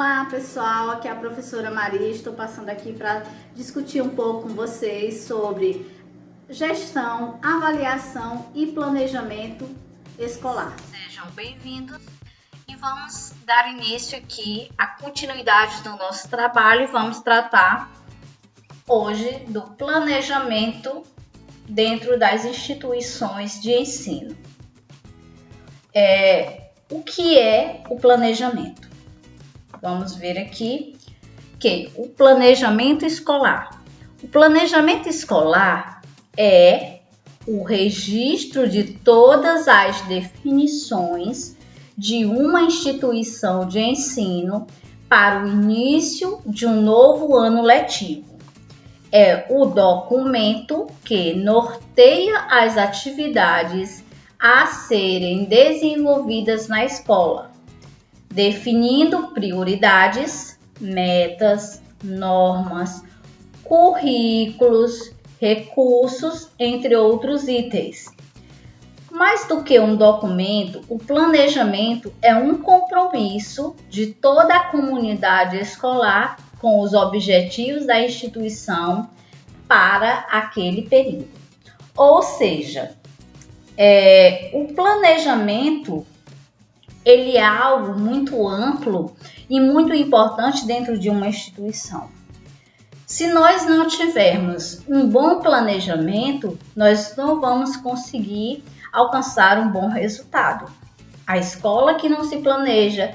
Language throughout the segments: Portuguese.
Olá pessoal, aqui é a professora Maria, estou passando aqui para discutir um pouco com vocês sobre gestão, avaliação e planejamento escolar. Sejam bem-vindos e vamos dar início aqui à continuidade do nosso trabalho e vamos tratar hoje do planejamento dentro das instituições de ensino. O que é o planejamento? Vamos ver aqui que o planejamento escolar. O planejamento escolar é o registro de todas as definições de uma instituição de ensino para o início de um novo ano letivo. É o documento que norteia as atividades a serem desenvolvidas na escola, definindo prioridades, metas, normas, currículos, recursos, entre outros itens. Mais do que um documento, o planejamento é um compromisso de toda a comunidade escolar com os objetivos da instituição para aquele período. Ou seja, o planejamento ele é algo muito amplo e muito importante dentro de uma instituição. Se nós não tivermos um bom planejamento, nós não vamos conseguir alcançar um bom resultado. A escola que não se planeja,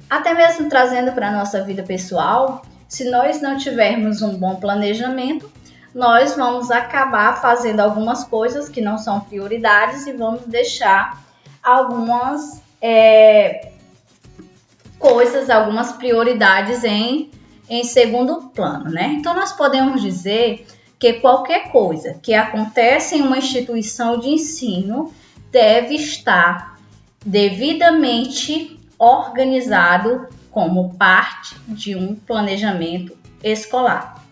até mesmo trazendo para a nossa vida pessoal, se nós não tivermos um bom planejamento, nós vamos acabar fazendo algumas coisas que não são prioridades e vamos deixar algumas algumas prioridades em segundo plano, né? Então, nós podemos dizer que qualquer coisa que acontece em uma instituição de ensino deve estar devidamente organizado como parte de um planejamento escolar.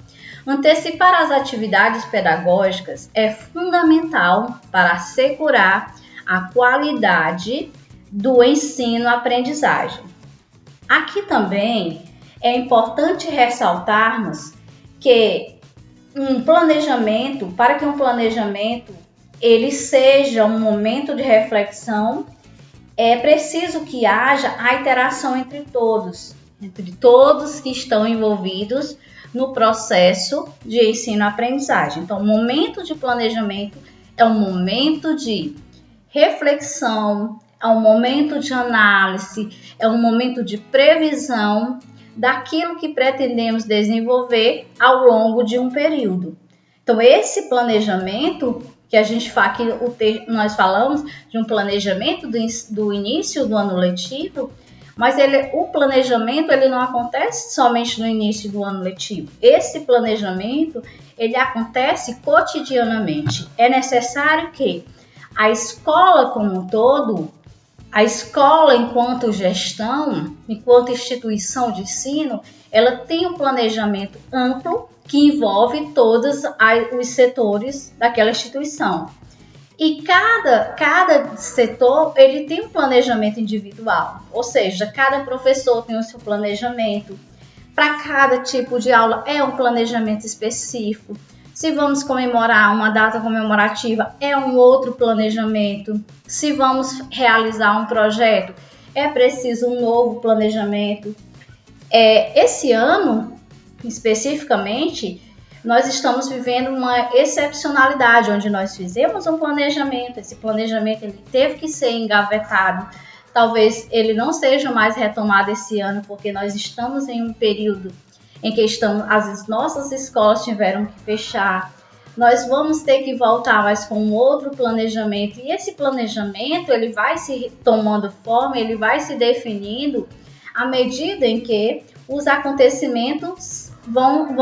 Antecipar as atividades pedagógicas é fundamental para assegurar a qualidade do ensino-aprendizagem. Aqui também é importante ressaltarmos que para que um planejamento ele seja um momento de reflexão, é preciso que haja a interação entre todos que estão envolvidos no processo de ensino-aprendizagem. Então, o momento de planejamento é um momento de reflexão, é um momento de análise, é um momento de previsão daquilo que pretendemos desenvolver ao longo de um período. Então, esse planejamento que a gente fala, nós falamos de um planejamento do início do ano letivo, mas o planejamento ele não acontece somente no início do ano letivo. Esse planejamento ele acontece cotidianamente. É necessário que a escola como um todo, a escola enquanto gestão, enquanto instituição de ensino, ela tem um planejamento amplo que envolve todos os setores daquela instituição. E cada setor ele tem um planejamento individual, ou seja, cada professor tem o seu planejamento. Para cada tipo de aula é um planejamento específico. Se vamos comemorar uma data comemorativa, é um outro planejamento. Se vamos realizar um projeto, é preciso um novo planejamento. Esse ano, especificamente, nós estamos vivendo uma excepcionalidade, onde nós fizemos um planejamento, esse planejamento ele teve que ser engavetado. Talvez ele não seja mais retomado esse ano, porque nós estamos em um período em que as nossas escolas tiveram que fechar. Nós vamos ter que voltar mais com um outro planejamento. E esse planejamento ele vai se tomando forma, ele vai se definindo à medida em que os acontecimentos vão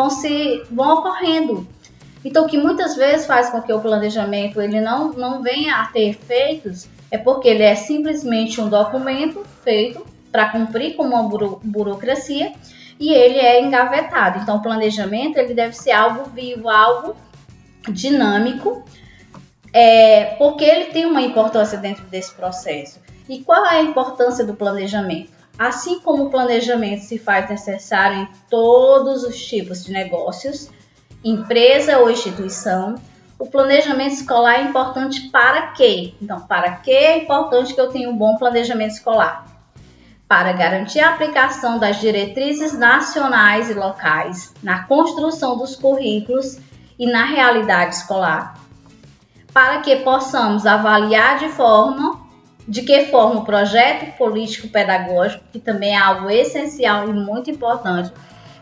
ocorrendo. Então, o que muitas vezes faz com que o planejamento ele não venha a ter efeitos é porque ele é simplesmente um documento feito para cumprir com uma burocracia e ele é engavetado. Então, o planejamento ele deve ser algo vivo, algo dinâmico, porque ele tem uma importância dentro desse processo. E qual é a importância do planejamento? Assim como o planejamento se faz necessário em todos os tipos de negócios, empresa ou instituição, o planejamento escolar é importante para quê? Então, para que é importante que eu tenha um bom planejamento escolar? Para garantir a aplicação das diretrizes nacionais e locais na construção dos currículos e na realidade escolar, para que possamos avaliar de que forma o projeto político-pedagógico, que também é algo essencial e muito importante.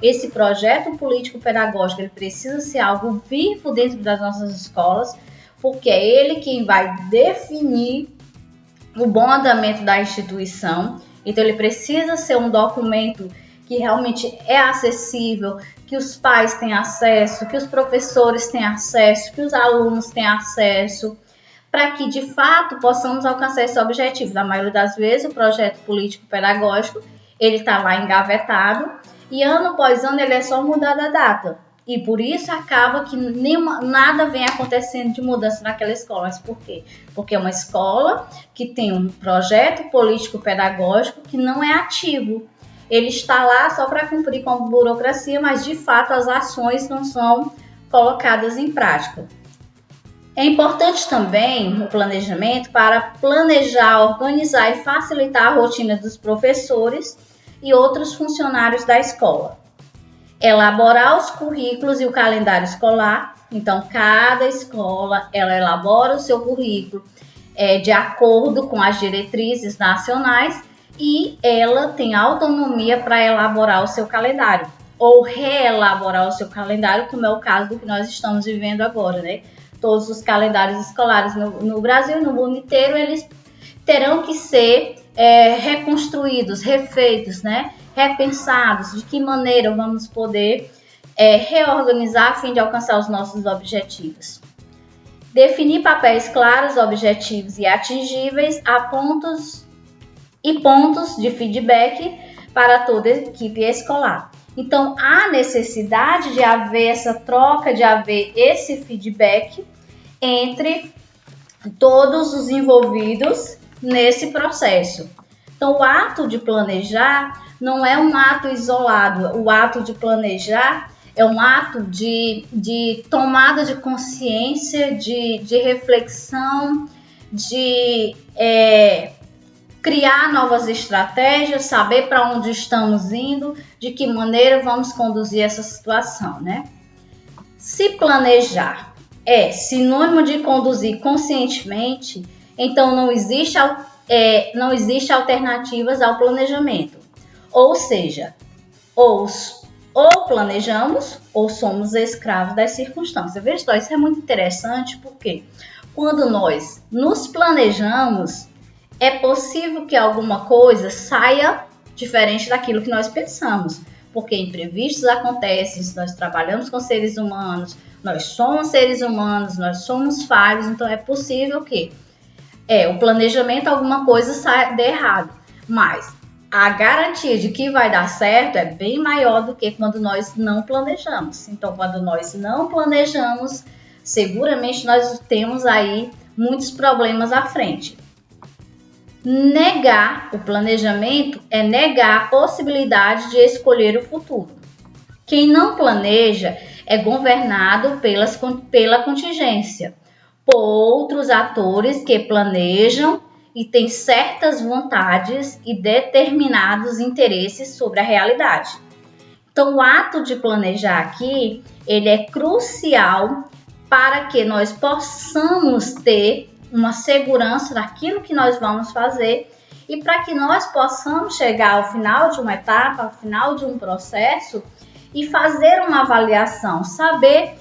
Esse projeto político-pedagógico ele precisa ser algo vivo dentro das nossas escolas, porque é ele quem vai definir o bom andamento da instituição. Então, ele precisa ser um documento que realmente é acessível, que os pais têm acesso, que os professores têm acesso, que os alunos têm acesso, para que, de fato, possamos alcançar esse objetivo. Na maioria das vezes, o projeto político-pedagógico, ele está lá engavetado, e ano após ano ele é só mudar a data. E por isso acaba que nada vem acontecendo de mudança naquela escola. Mas por quê? Porque é uma escola que tem um projeto político-pedagógico que não é ativo. Ele está lá só para cumprir com a burocracia, mas de fato as ações não são colocadas em prática. É importante também o planejamento para planejar, organizar e facilitar a rotina dos professores e outros funcionários da escola. Elaborar os currículos e o calendário escolar. Então, cada escola ela elabora o seu currículo de acordo com as diretrizes nacionais e ela tem autonomia para elaborar o seu calendário ou reelaborar o seu calendário, como é o caso do que nós estamos vivendo agora, né? Todos os calendários escolares no Brasil, no mundo inteiro, eles terão que ser reconstruídos, refeitos, né? Repensados, de que maneira vamos poder reorganizar a fim de alcançar os nossos objetivos. Definir papéis claros, objetivos e atingíveis a pontos de feedback para toda a equipe escolar. Então, há necessidade de haver essa troca, de haver esse feedback entre todos os envolvidos nesse processo. Então, o ato de planejar não é um ato isolado. O ato de planejar é um ato de tomada de consciência, de reflexão, de criar novas estratégias, saber para onde estamos indo, de que maneira vamos conduzir essa situação, né? Se planejar é sinônimo de conduzir conscientemente, então não existe alternativas ao planejamento. Ou seja, ou planejamos ou somos escravos das circunstâncias. Veja só, isso é muito interessante porque quando nós nos planejamos, é possível que alguma coisa saia diferente daquilo que nós pensamos, porque imprevistos acontecem, nós trabalhamos com seres humanos, nós somos seres humanos, nós somos falhos, então é possível que o planejamento alguma coisa dê errado, mas a garantia de que vai dar certo é bem maior do que quando nós não planejamos. Então, quando nós não planejamos, seguramente nós temos aí muitos problemas à frente. Negar o planejamento é negar a possibilidade de escolher o futuro. Quem não planeja é governado pela contingência, por outros atores que planejam e têm certas vontades e determinados interesses sobre a realidade. Então, o ato de planejar aqui, ele é crucial para que nós possamos ter uma segurança daquilo que nós vamos fazer e para que nós possamos chegar ao final de uma etapa, ao final de um processo e fazer uma avaliação, saber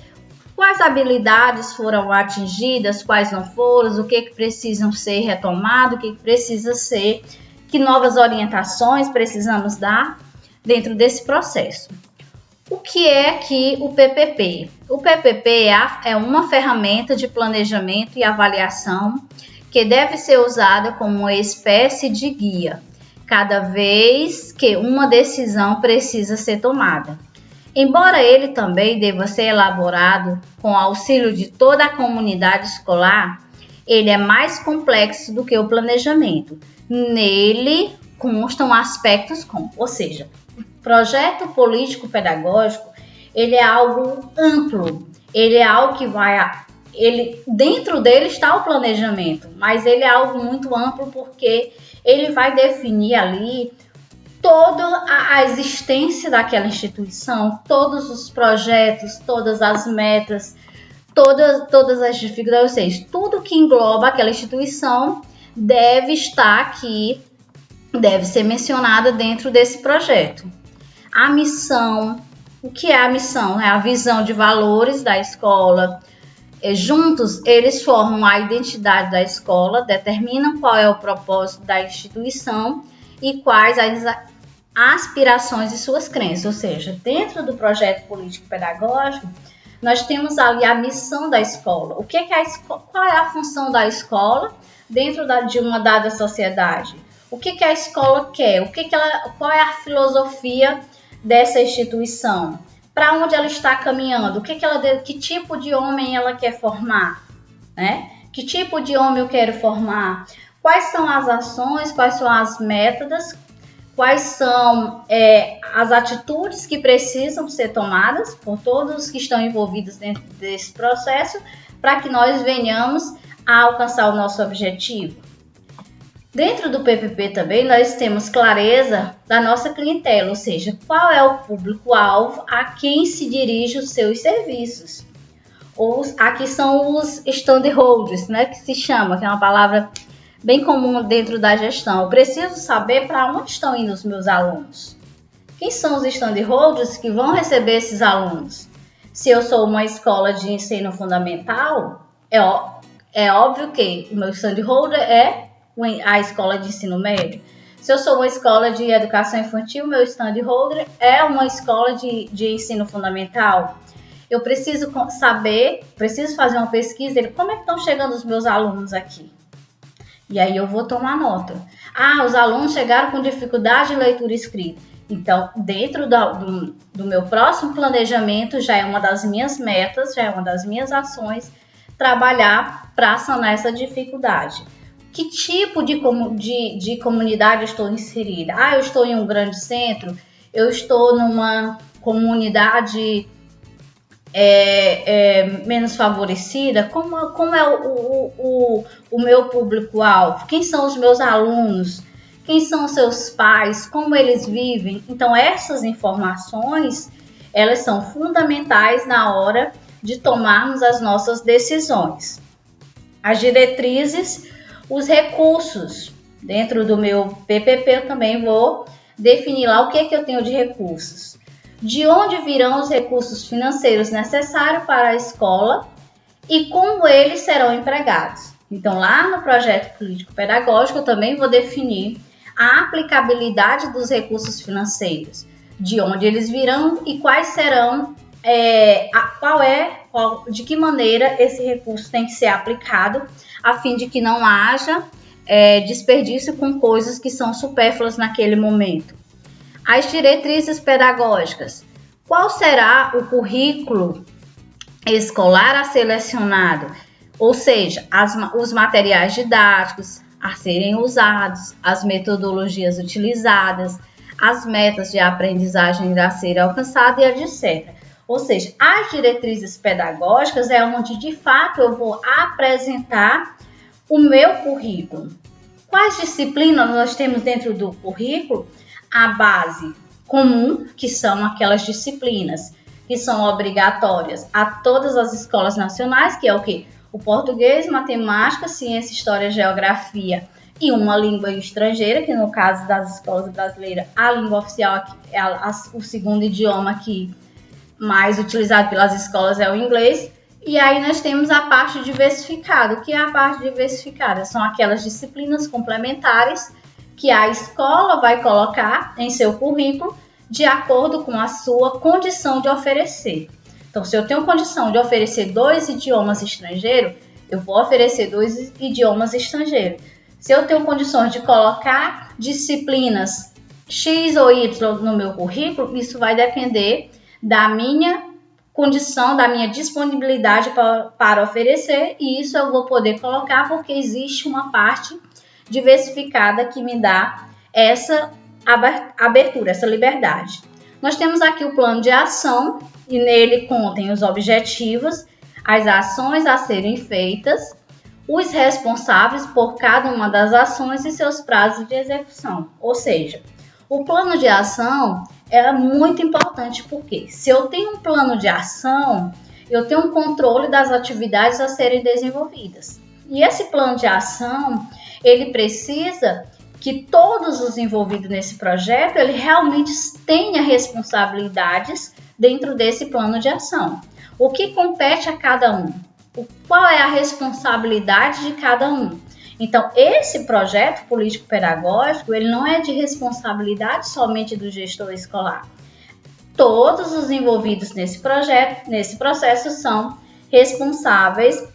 quais habilidades foram atingidas, quais não foram, o que precisam ser retomado, o que precisa ser, que novas orientações precisamos dar dentro desse processo. O que é aqui o PPP? O PPP é uma ferramenta de planejamento e avaliação que deve ser usada como uma espécie de guia, cada vez que uma decisão precisa ser tomada. Embora ele também deva ser elaborado com o auxílio de toda a comunidade escolar, ele é mais complexo do que o planejamento. Nele, constam aspectos como, ou seja, o projeto político-pedagógico, ele é algo amplo, ele é algo que dentro dele está o planejamento, mas ele é algo muito amplo porque ele vai definir ali toda a existência daquela instituição, todos os projetos, todas as metas, todas as dificuldades, ou seja, tudo que engloba aquela instituição deve estar aqui, deve ser mencionada dentro desse projeto. A missão, o que é a missão? É a visão de valores da escola. Juntos, eles formam a identidade da escola, determinam qual é o propósito da instituição e quais as aspirações e suas crenças. Ou seja, dentro do projeto político-pedagógico, nós temos ali a missão da escola. Qual é a função da escola dentro de uma dada sociedade? O que a escola quer? Qual é a filosofia dessa instituição? Para onde ela está caminhando? Que tipo de homem ela quer formar? Né? Que tipo de homem eu quero formar? Quais são as ações? Quais são as metas? Quais são as atitudes que precisam ser tomadas por todos que estão envolvidos dentro desse processo para que nós venhamos a alcançar o nosso objetivo? Dentro do PPP também nós temos clareza da nossa clientela, ou seja, qual é o público-alvo a quem se dirige os seus serviços. Aqui são os stakeholders, né, que se chama, que é uma palavra bem comum dentro da gestão. Eu preciso saber para onde estão indo os meus alunos. Quem são os stakeholders que vão receber esses alunos? Se eu sou uma escola de ensino fundamental, é óbvio que o meu stakeholder é a escola de ensino médio. Se eu sou uma escola de educação infantil, meu stakeholder é uma escola de ensino fundamental. Eu preciso fazer uma pesquisa de como é que estão chegando os meus alunos aqui. E aí eu vou tomar nota. Os alunos chegaram com dificuldade de leitura e escrita. Então, dentro do meu próximo planejamento, já é uma das minhas metas, já é uma das minhas ações, trabalhar para sanar essa dificuldade. Que tipo de comunidade eu estou inserida? Eu estou em um grande centro, eu estou numa comunidade menos favorecida. Como é o meu público-alvo? Quem são os meus alunos? Quem são os seus pais? Como eles vivem? Então, essas informações, elas são fundamentais na hora de tomarmos as nossas decisões. As diretrizes, os recursos. Dentro do meu PPP eu também vou definir lá o que eu tenho de recursos. De onde virão os recursos financeiros necessários para a escola e como eles serão empregados. Então, lá no projeto político-pedagógico, eu também vou definir a aplicabilidade dos recursos financeiros, de onde eles virão e quais serão, de que maneira esse recurso tem que ser aplicado, a fim de que não haja desperdício com coisas que são supérfluas naquele momento. As diretrizes pedagógicas. Qual será o currículo escolar a ser selecionado? Ou seja, os materiais didáticos a serem usados, as metodologias utilizadas, as metas de aprendizagem a serem alcançadas e etc. Ou seja, as diretrizes pedagógicas é onde de fato eu vou apresentar o meu currículo. Quais disciplinas nós temos dentro do currículo? A base comum, que são aquelas disciplinas que são obrigatórias a todas as escolas nacionais, que é o quê? O português, matemática, ciência, história, geografia e uma língua estrangeira, que no caso das escolas brasileiras, a língua oficial, o segundo idioma aqui mais utilizado pelas escolas é o inglês. E aí nós temos a parte diversificada. O que é a parte diversificada? São aquelas disciplinas complementares que a escola vai colocar em seu currículo de acordo com a sua condição de oferecer. Então, se eu tenho condição de oferecer 2 idiomas estrangeiros, eu vou oferecer 2 idiomas estrangeiros. Se eu tenho condições de colocar disciplinas X ou Y no meu currículo, isso vai depender da minha condição, da minha disponibilidade para oferecer, e isso eu vou poder colocar porque existe uma parte diversificada que me dá essa abertura, essa liberdade. Nós temos aqui o plano de ação e nele contém os objetivos, as ações a serem feitas, os responsáveis por cada uma das ações e seus prazos de execução. Ou seja, o plano de ação é muito importante porque se eu tenho um plano de ação, eu tenho um controle das atividades a serem desenvolvidas. E esse plano de ação, ele precisa que todos os envolvidos nesse projeto, ele realmente tenha responsabilidades dentro desse plano de ação. O que compete a cada um? Qual é a responsabilidade de cada um? Então, esse projeto político-pedagógico, ele não é de responsabilidade somente do gestor escolar. Todos os envolvidos nesse projeto, nesse processo, são responsáveis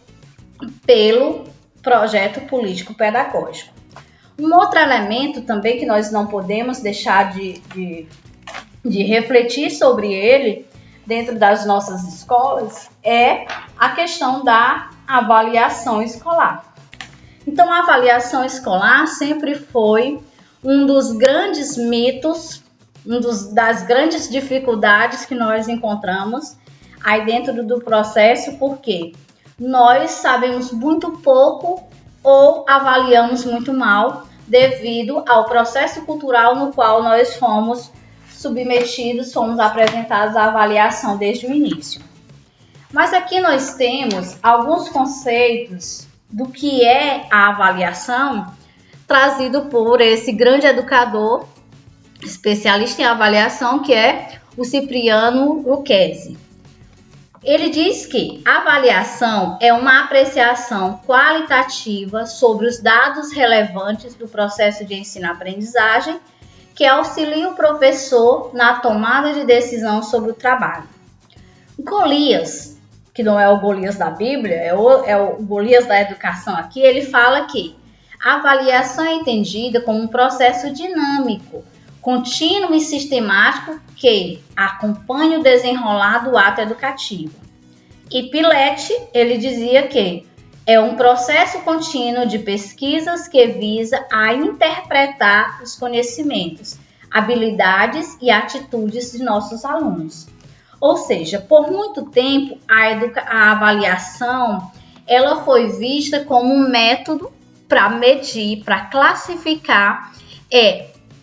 pelo projeto político-pedagógico. Um outro elemento também que nós não podemos deixar de refletir sobre ele dentro das nossas escolas é a questão da avaliação escolar. Então, a avaliação escolar sempre foi um dos grandes mitos, das grandes dificuldades que nós encontramos aí dentro do processo, porque nós sabemos muito pouco ou avaliamos muito mal devido ao processo cultural no qual nós fomos submetidos, fomos apresentados à avaliação desde o início. Mas aqui nós temos alguns conceitos do que é a avaliação, trazido por esse grande educador, especialista em avaliação, que é o Cipriano Lucchesi. Ele diz que a avaliação é uma apreciação qualitativa sobre os dados relevantes do processo de ensino-aprendizagem que auxilia o professor na tomada de decisão sobre o trabalho. Golias, que não é o Golias da Bíblia, é o Golias da educação aqui, ele fala que a avaliação é entendida como um processo dinâmico, contínuo e sistemático que acompanha o desenrolar do ato educativo. E Piletti, ele dizia que é um processo contínuo de pesquisas que visa a interpretar os conhecimentos, habilidades e atitudes de nossos alunos. Ou seja, por muito tempo a avaliação ela foi vista como um método para medir, para classificar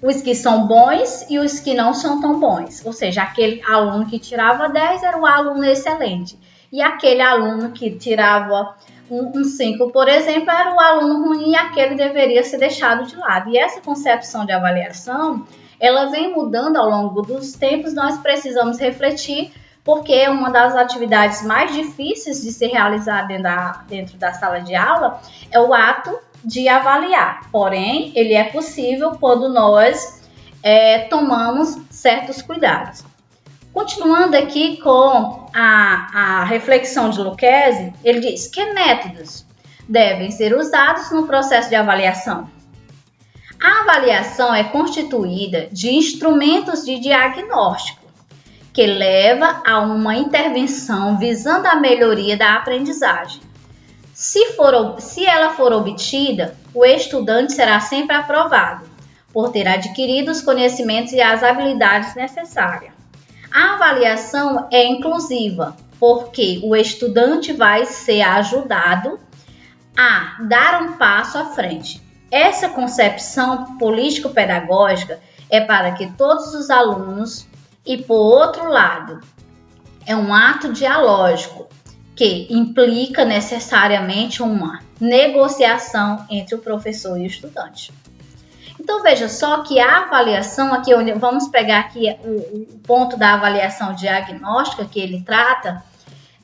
os que são bons e os que não são tão bons. Ou seja, aquele aluno que tirava 10 era o aluno excelente. E aquele aluno que tirava um 5, por exemplo, era o aluno ruim e aquele deveria ser deixado de lado. E essa concepção de avaliação, ela vem mudando ao longo dos tempos, nós precisamos refletir, porque uma das atividades mais difíceis de ser realizada dentro da sala de aula é o ato de avaliar. Porém, ele é possível quando nós tomamos certos cuidados. Continuando aqui com a reflexão de Lucchesi, ele diz que métodos devem ser usados no processo de avaliação. A avaliação é constituída de instrumentos de diagnóstico, que leva a uma intervenção visando a melhoria da aprendizagem. Se ela for obtida, o estudante será sempre aprovado, por ter adquirido os conhecimentos e as habilidades necessárias. A avaliação é inclusiva, porque o estudante vai ser ajudado a dar um passo à frente. Essa concepção político-pedagógica é para que todos os alunos, e por outro lado, é um ato dialógico que implica necessariamente uma negociação entre o professor e o estudante. Então, veja só que a avaliação, aqui vamos pegar aqui o ponto da avaliação diagnóstica que ele trata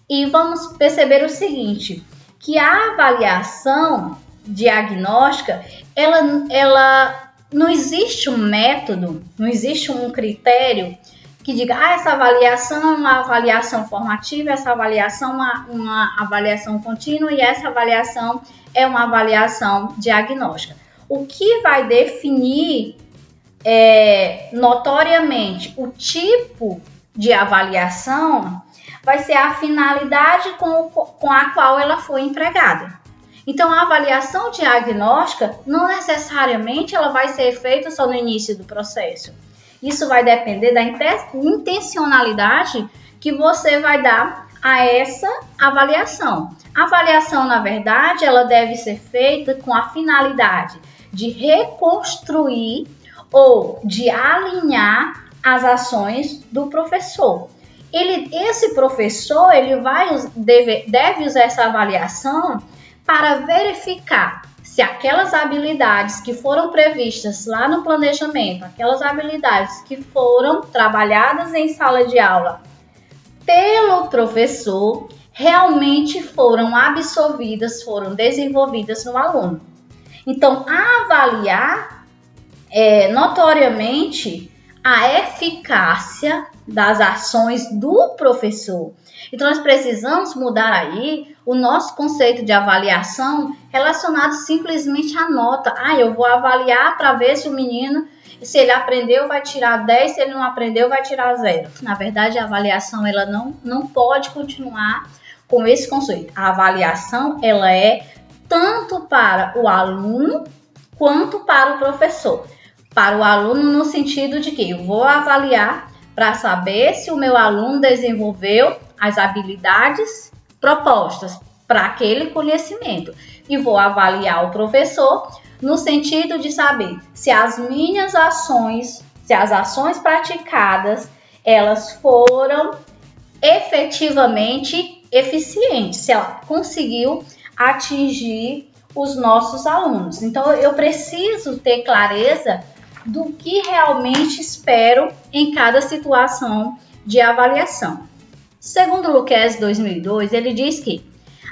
e vamos perceber o seguinte, que a avaliação diagnóstica, ela não existe um método, não existe um critério que diga, essa avaliação é uma avaliação formativa, essa avaliação é uma avaliação contínua e essa avaliação é uma avaliação diagnóstica. O que vai definir notoriamente o tipo de avaliação vai ser a finalidade com a qual ela foi empregada. Então, a avaliação diagnóstica não necessariamente ela vai ser feita só no início do processo. Isso vai depender da intencionalidade que você vai dar a essa avaliação. A avaliação, na verdade, ela deve ser feita com a finalidade de reconstruir ou de alinhar as ações do professor. Esse professor deve usar essa avaliação para verificar se aquelas habilidades que foram previstas lá no planejamento, aquelas habilidades que foram trabalhadas em sala de aula pelo professor, realmente foram absorvidas, foram desenvolvidas no aluno. Então, avaliar notoriamente a eficácia das ações do professor. Então, nós precisamos mudar aí o nosso conceito de avaliação relacionado simplesmente à nota. Eu vou avaliar para ver se o menino, se ele aprendeu, vai tirar 10, se ele não aprendeu, vai tirar 0. Na verdade, a avaliação ela não pode continuar com esse conceito. A avaliação ela é tanto para o aluno quanto para o professor. Para o aluno no sentido de que eu vou avaliar para saber se o meu aluno desenvolveu as habilidades propostas para aquele conhecimento. E vou avaliar o professor no sentido de saber se as minhas ações, se as ações praticadas, elas foram efetivamente eficientes, se ela conseguiu atingir os nossos alunos. Então, eu preciso ter clareza do que realmente espero em cada situação de avaliação. Segundo Luquezzi 2002, ele diz que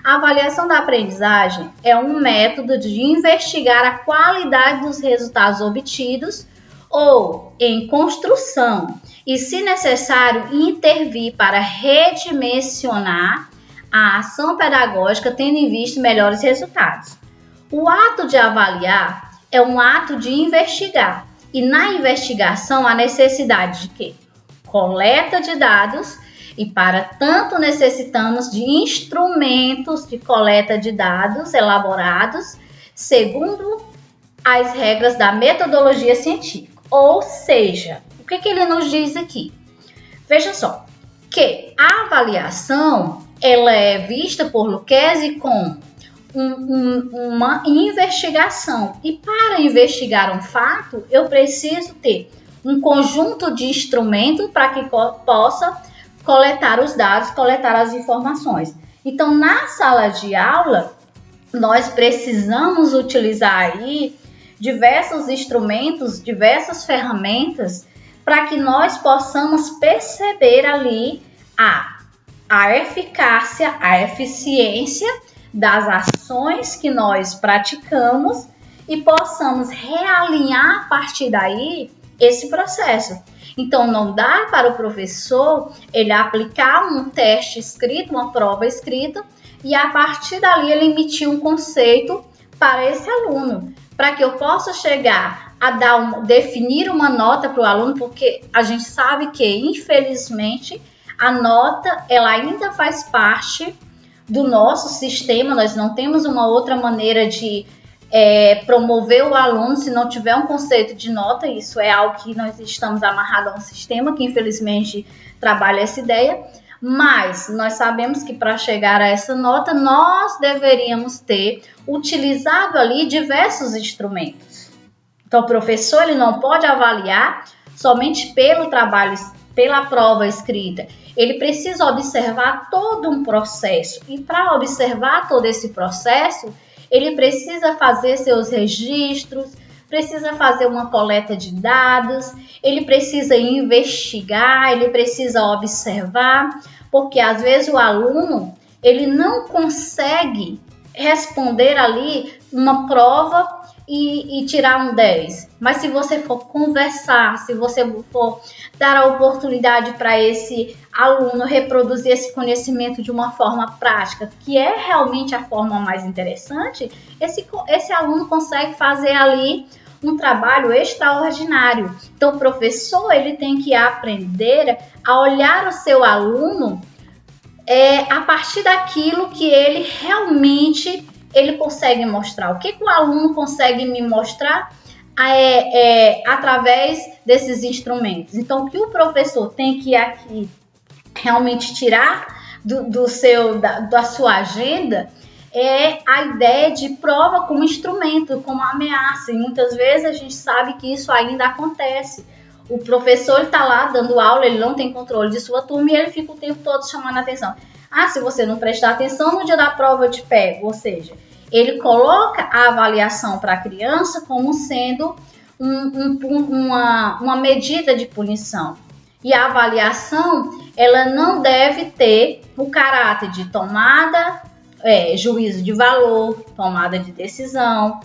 a avaliação da aprendizagem é um método de investigar a qualidade dos resultados obtidos ou em construção e, se necessário, intervir para redimensionar a ação pedagógica tendo em vista melhores resultados. O ato de avaliar é um ato de investigar e na investigação a necessidade de quê? Coleta de dados e para tanto necessitamos de instrumentos de coleta de dados elaborados segundo as regras da metodologia científica. Ou seja, o que ele nos diz aqui? Veja só, que a avaliação ela é vista por Luquezzi como uma investigação. E para investigar um fato, eu preciso ter um conjunto de instrumentos para que possa coletar os dados, coletar as informações. Então, na sala de aula, nós precisamos utilizar aí diversos instrumentos, diversas ferramentas para que nós possamos perceber ali a eficácia, a eficiência das ações que nós praticamos e possamos realinhar a partir daí esse processo. Então, não dá para o professor ele aplicar um teste escrito, uma prova escrita, e a partir dali ele emitir um conceito para esse aluno, para que eu possa chegar a definir uma nota para o aluno, porque a gente sabe que, infelizmente, a nota ela ainda faz parte do nosso sistema. Nós não temos uma outra maneira de promover o aluno se não tiver um conceito de nota. Isso é algo que nós estamos amarrados a um sistema que infelizmente trabalha essa ideia, mas nós sabemos que para chegar a essa nota nós deveríamos ter utilizado ali diversos instrumentos. Então o professor ele não pode avaliar somente pelo trabalho, pela prova escrita. Ele precisa observar todo um processo e para observar todo esse processo ele precisa fazer seus registros, precisa fazer uma coleta de dados, ele precisa investigar, ele precisa observar, porque às vezes o aluno ele não consegue responder ali uma prova e tirar um 10. Mas se você for conversar, se você for dar a oportunidade para esse aluno reproduzir esse conhecimento de uma forma prática, que é realmente a forma mais interessante, esse aluno consegue fazer ali um trabalho extraordinário. Então, o professor ele tem que aprender a olhar o seu aluno a partir daquilo que ele realmente ele consegue mostrar? O que o aluno consegue me mostrar através desses instrumentos? Então, o que o professor tem que aqui realmente tirar da sua agenda é a ideia de prova como instrumento, como ameaça. E muitas vezes a gente sabe que isso ainda acontece. O professor está lá dando aula, ele não tem controle de sua turma e ele fica o tempo todo chamando a atenção. Se você não prestar atenção, no dia da prova eu te pego. Ou seja, ele coloca a avaliação para a criança como sendo uma medida de punição. E a avaliação, ela não deve ter o caráter de tomada, juízo de valor, tomada de decisão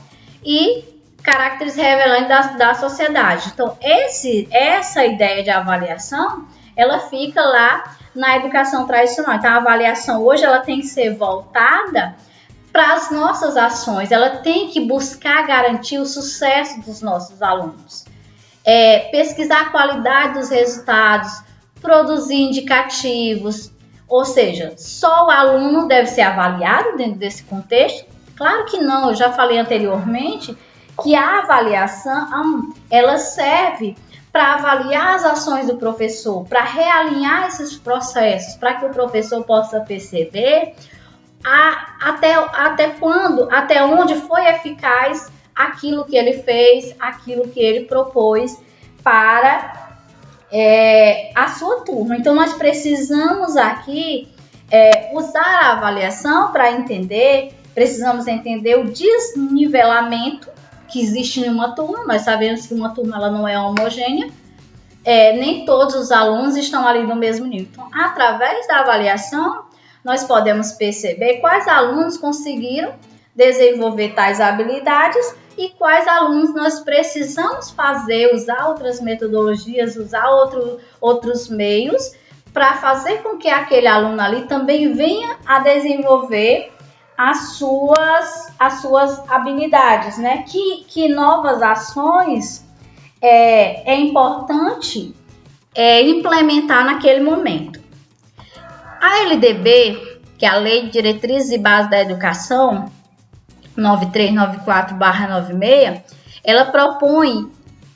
e caracteres revelantes da sociedade. Então, essa ideia de avaliação, ela fica lá na educação tradicional. Então, a avaliação hoje ela tem que ser voltada para as nossas ações, ela tem que buscar garantir o sucesso dos nossos alunos. Pesquisar a qualidade dos resultados, produzir indicativos, ou seja, só o aluno deve ser avaliado dentro desse contexto? Claro que não, eu já falei anteriormente que a avaliação ela serve para avaliar as ações do professor, para realinhar esses processos, para que o professor possa perceber até onde foi eficaz aquilo que ele fez, aquilo que ele propôs para a sua turma. Então, nós precisamos aqui usar a avaliação para precisamos entender o desnivelamento que existe em uma turma. Nós sabemos que uma turma ela não é homogênea, nem todos os alunos estão ali no mesmo nível. Então, através da avaliação, nós podemos perceber quais alunos conseguiram desenvolver tais habilidades e quais alunos nós precisamos usar outras metodologias, usar outros meios para fazer com que aquele aluno ali também venha a desenvolver as suas habilidades, né? Que novas ações é importante implementar naquele momento. A LDB, que é a Lei de Diretrizes e Bases da Educação, 9394/96, ela propõe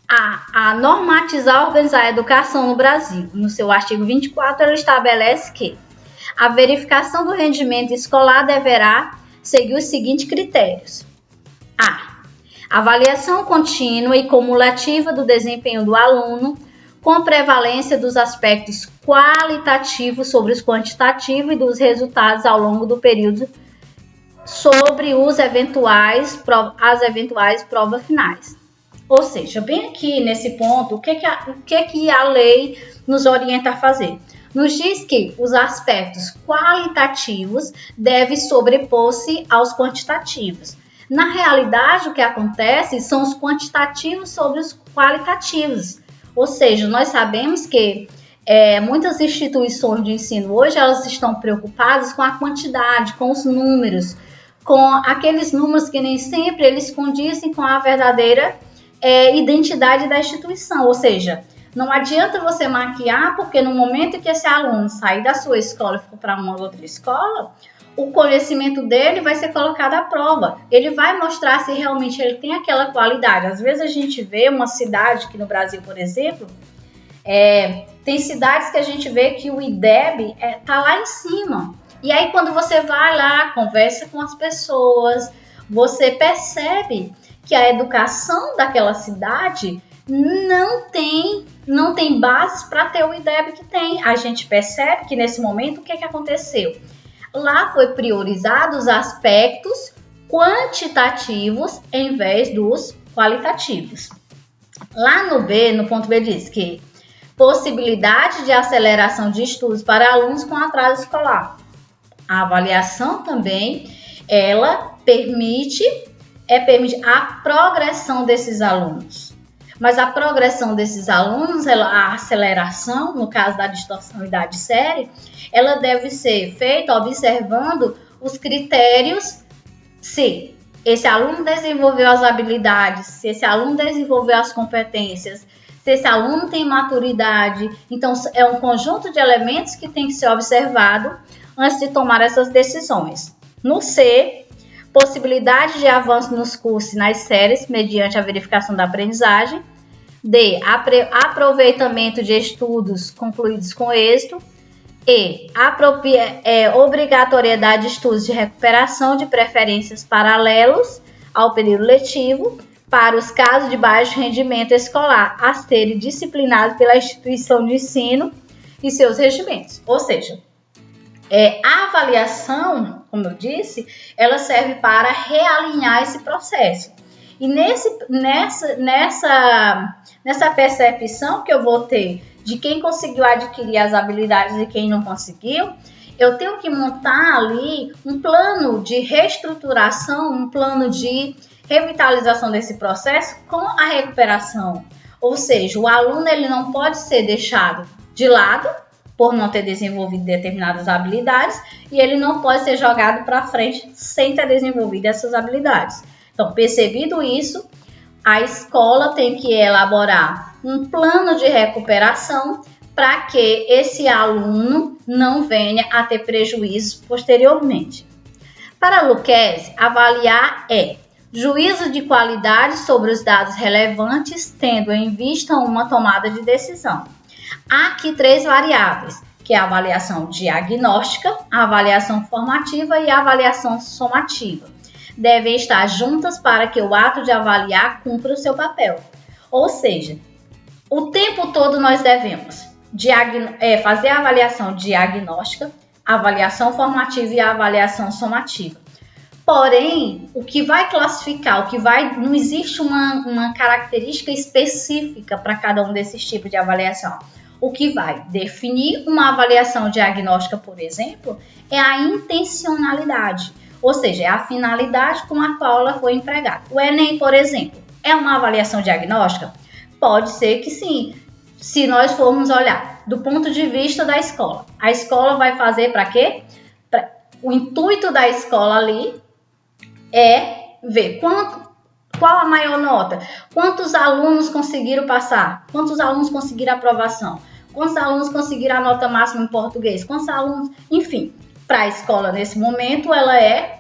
a normatizar e organizar a educação no Brasil. No seu artigo 24, ela estabelece que a verificação do rendimento escolar deverá seguir os seguintes critérios. Avaliação contínua e cumulativa do desempenho do aluno, com prevalência dos aspectos qualitativos sobre os quantitativos e dos resultados ao longo do período sobre as eventuais provas finais. Ou seja, bem aqui nesse ponto, o que a lei nos orienta a fazer? Nos diz que os aspectos qualitativos devem sobrepor-se aos quantitativos. Na realidade, o que acontece são os quantitativos sobre os qualitativos. Ou seja, nós sabemos que muitas instituições de ensino hoje elas estão preocupadas com a quantidade, com os números, com aqueles números que nem sempre eles condizem com a verdadeira identidade da instituição. Ou seja, não adianta você maquiar, porque no momento que esse aluno sair da sua escola e for para uma outra escola, o conhecimento dele vai ser colocado à prova. Ele vai mostrar se realmente ele tem aquela qualidade. Às vezes a gente vê uma cidade aqui no Brasil, por exemplo, tem cidades que a gente vê que o IDEB está lá em cima. E aí quando você vai lá, conversa com as pessoas, você percebe que a educação daquela cidade não tem bases para ter o IDEB que tem. A gente percebe que nesse momento o que aconteceu? Lá foi priorizado os aspectos quantitativos em vez dos qualitativos. Lá no ponto B diz que possibilidade de aceleração de estudos para alunos com atraso escolar. A avaliação também, ela permite a progressão desses alunos. Mas a progressão desses alunos, a aceleração, no caso da distorção série, ela deve ser feita observando os critérios se esse aluno desenvolveu as habilidades, se esse aluno desenvolveu as competências, se esse aluno tem maturidade. Então, é um conjunto de elementos que tem que ser observado antes de tomar essas decisões. No C, possibilidade de avanço nos cursos e nas séries, mediante a verificação da aprendizagem. D. Aproveitamento de estudos concluídos com êxito. E. Obrigatoriedade de estudos de recuperação, de preferências paralelos ao período letivo, para os casos de baixo rendimento escolar, a serem disciplinados pela instituição de ensino e seus regimentos. Ou seja, a avaliação, como eu disse, ela serve para realinhar esse processo. E nessa percepção que eu vou ter de quem conseguiu adquirir as habilidades e quem não conseguiu, eu tenho que montar ali um plano de reestruturação, um plano de revitalização desse processo com a recuperação. Ou seja, o aluno ele não pode ser deixado de lado por não ter desenvolvido determinadas habilidades e ele não pode ser jogado para frente sem ter desenvolvido essas habilidades. Então, percebido isso, a escola tem que elaborar um plano de recuperação para que esse aluno não venha a ter prejuízos posteriormente. Para Lucchesi, avaliar é juízo de qualidade sobre os dados relevantes, tendo em vista uma tomada de decisão. Há aqui 3 variáveis, que é a avaliação diagnóstica, a avaliação formativa e a avaliação somativa. Devem estar juntas para que o ato de avaliar cumpra o seu papel. Ou seja, o tempo todo nós devemos fazer a avaliação diagnóstica, a avaliação formativa e a avaliação somativa. Porém, o que vai classificar, não existe uma característica específica para cada um desses tipos de avaliação. O que vai definir uma avaliação diagnóstica, por exemplo, é a intencionalidade, ou seja, é a finalidade com a qual ela foi empregada. O Enem, por exemplo, é uma avaliação diagnóstica? Pode ser que sim, se nós formos olhar do ponto de vista da escola. A escola vai fazer para quê? O intuito da escola ali é ver qual a maior nota, quantos alunos conseguiram passar, quantos alunos conseguiram aprovação, quantos alunos conseguiram a nota máxima em português, quantos alunos, enfim, para a escola nesse momento ela é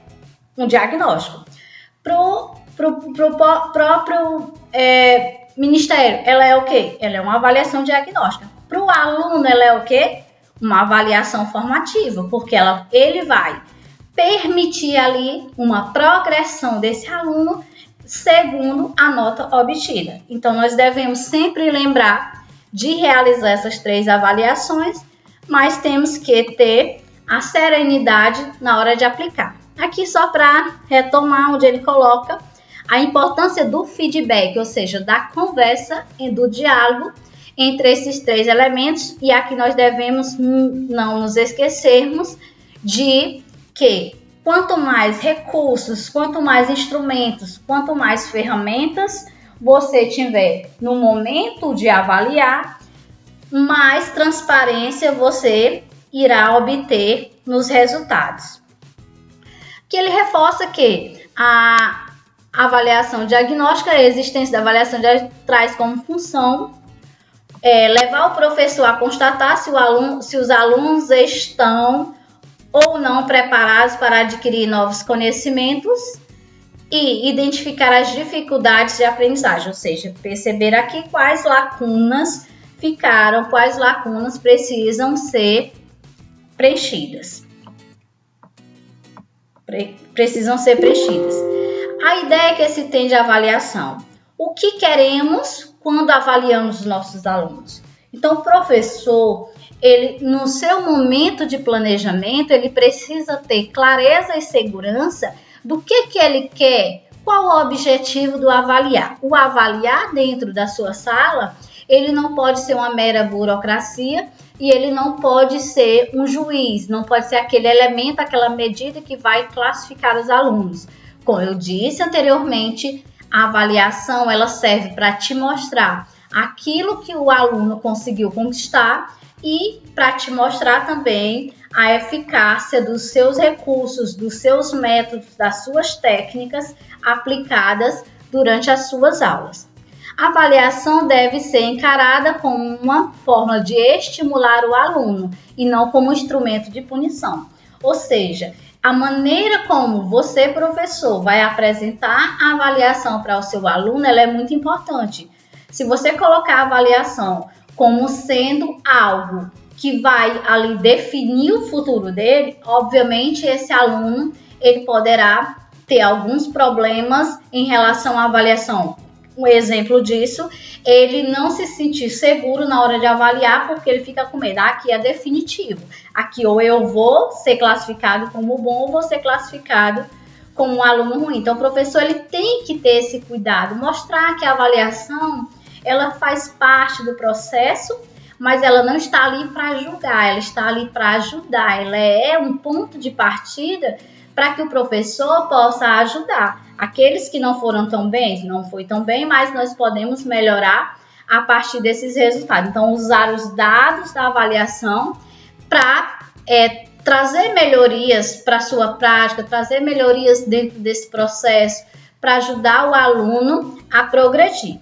um diagnóstico. Pro próprio ministério, ela é o quê? Ela é uma avaliação diagnóstica. Para o aluno, ela é o quê? Uma avaliação formativa, porque ele vai permitir ali uma progressão desse aluno segundo a nota obtida. Então, nós devemos sempre lembrar de realizar essas 3 avaliações, mas temos que ter a serenidade na hora de aplicar. Aqui só para retomar onde ele coloca a importância do feedback, ou seja, da conversa e do diálogo entre esses 3 elementos, e aqui nós devemos não nos esquecermos de que quanto mais recursos, quanto mais instrumentos, quanto mais ferramentas você tiver no momento de avaliar, mais transparência você irá obter nos resultados. Que ele reforça que a avaliação diagnóstica, a existência da avaliação traz como função levar o professor a constatar se os alunos estão ou não preparados para adquirir novos conhecimentos e identificar as dificuldades de aprendizagem, ou seja, perceber aqui quais lacunas ficaram, quais lacunas precisam ser preenchidas. A ideia que se tem de avaliação. O que queremos quando avaliamos os nossos alunos? Então, o professor, no seu momento de planejamento, ele precisa ter clareza e segurança do que ele quer, qual o objetivo do avaliar. O avaliar dentro da sua sala, ele não pode ser uma mera burocracia e ele não pode ser um juiz, não pode ser aquele elemento, aquela medida que vai classificar os alunos. Como eu disse anteriormente, a avaliação ela serve para te mostrar aquilo que o aluno conseguiu conquistar e para te mostrar também a eficácia dos seus recursos, dos seus métodos, das suas técnicas aplicadas durante as suas aulas. A avaliação deve ser encarada como uma forma de estimular o aluno e não como um instrumento de punição. Ou seja, A maneira como você, professor, vai apresentar a avaliação para o seu aluno, ela é muito importante. Se você colocar a avaliação como sendo algo que vai ali definir o futuro dele, obviamente esse aluno ele poderá ter alguns problemas em relação à avaliação. Um exemplo disso, ele não se sentir seguro na hora de avaliar porque ele fica com medo. Aqui é definitivo. Aqui ou eu vou ser classificado como bom ou vou ser classificado como um aluno ruim. Então o professor ele tem que ter esse cuidado, mostrar que a avaliação ela faz parte do processo, mas ela não está ali para julgar, ela está ali para ajudar. Ela é um ponto de partida para que o professor possa ajudar. Aqueles que não foram tão bem, não foi tão bem, mas nós podemos melhorar a partir desses resultados. Então, usar os dados da avaliação para trazer melhorias para a sua prática, trazer melhorias dentro desse processo, para ajudar o aluno a progredir.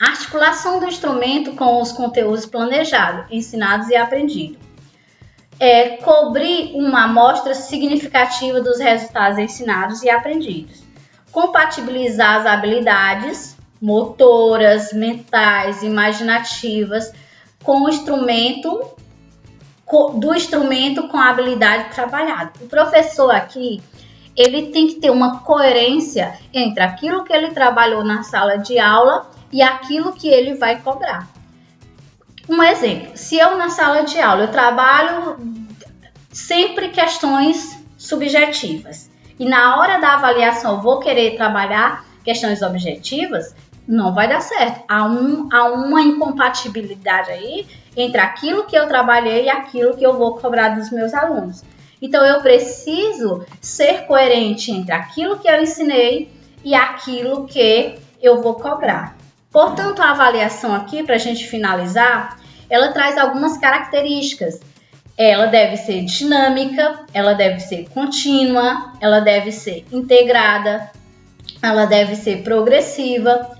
A articulação do instrumento com os conteúdos planejados, ensinados e aprendidos. Cobrir uma amostra significativa dos resultados ensinados e aprendidos. Compatibilizar as habilidades motoras, mentais, imaginativas com o instrumento, com a habilidade trabalhada. O professor aqui, ele tem que ter uma coerência entre aquilo que ele trabalhou na sala de aula e aquilo que ele vai cobrar. Um exemplo, se eu na sala de aula eu trabalho sempre questões subjetivas e na hora da avaliação eu vou querer trabalhar questões objetivas, não vai dar certo. Há uma incompatibilidade aí entre aquilo que eu trabalhei e aquilo que eu vou cobrar dos meus alunos. Então eu preciso ser coerente entre aquilo que eu ensinei e aquilo que eu vou cobrar. Portanto, a avaliação aqui, para a gente finalizar, ela traz algumas características. Ela deve ser dinâmica, ela deve ser contínua, ela deve ser integrada, ela deve ser progressiva,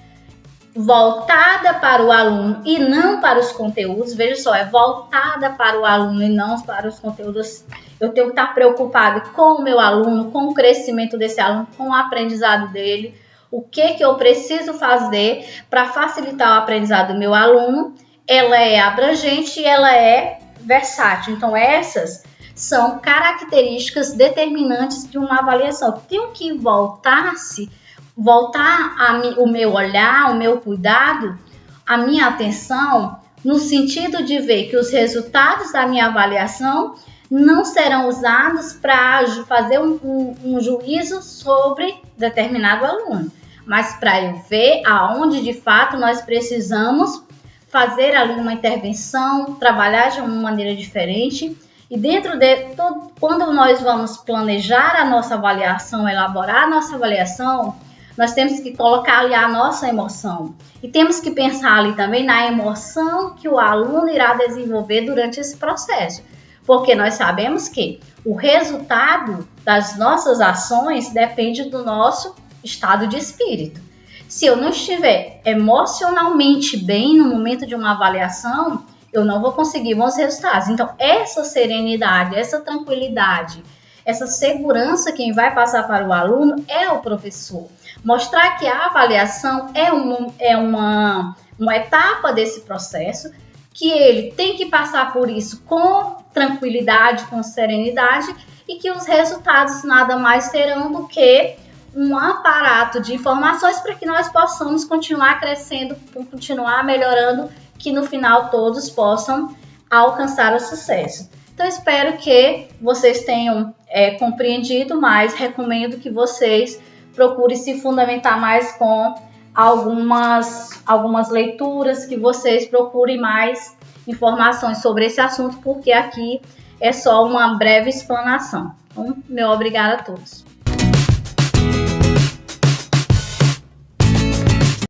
voltada para o aluno e não para os conteúdos. Veja só, é voltada para o aluno e não para os conteúdos. Eu tenho que estar preocupado com o meu aluno, com o crescimento desse aluno, com o aprendizado dele. O que eu preciso fazer para facilitar o aprendizado do meu aluno? Ela é abrangente e ela é versátil. Então, essas são características determinantes de uma avaliação. Eu tenho que voltar o meu olhar, o meu cuidado, a minha atenção, no sentido de ver que os resultados da minha avaliação não serão usados para fazer um juízo sobre determinado aluno, mas para eu ver aonde de fato nós precisamos fazer ali uma intervenção, trabalhar de uma maneira diferente. E dentro quando nós vamos planejar a nossa avaliação, elaborar a nossa avaliação, nós temos que colocar ali a nossa emoção. E temos que pensar ali também na emoção que o aluno irá desenvolver durante esse processo. Porque nós sabemos que o resultado das nossas ações depende do nosso estado de espírito. Se eu não estiver emocionalmente bem no momento de uma avaliação, eu não vou conseguir bons resultados. Então, essa serenidade, essa tranquilidade, essa segurança quem vai passar para o aluno é o professor. Mostrar que a avaliação é uma etapa desse processo, que ele tem que passar por isso com tranquilidade, com serenidade, e que os resultados nada mais serão do que um aparato de informações para que nós possamos continuar crescendo, continuar melhorando, que no final todos possam alcançar o sucesso. Então, espero que vocês tenham compreendido, mas recomendo que vocês procurem se fundamentar mais com algumas leituras, que vocês procurem mais informações sobre esse assunto, porque aqui é só uma breve explanação. Então, meu obrigado a todos.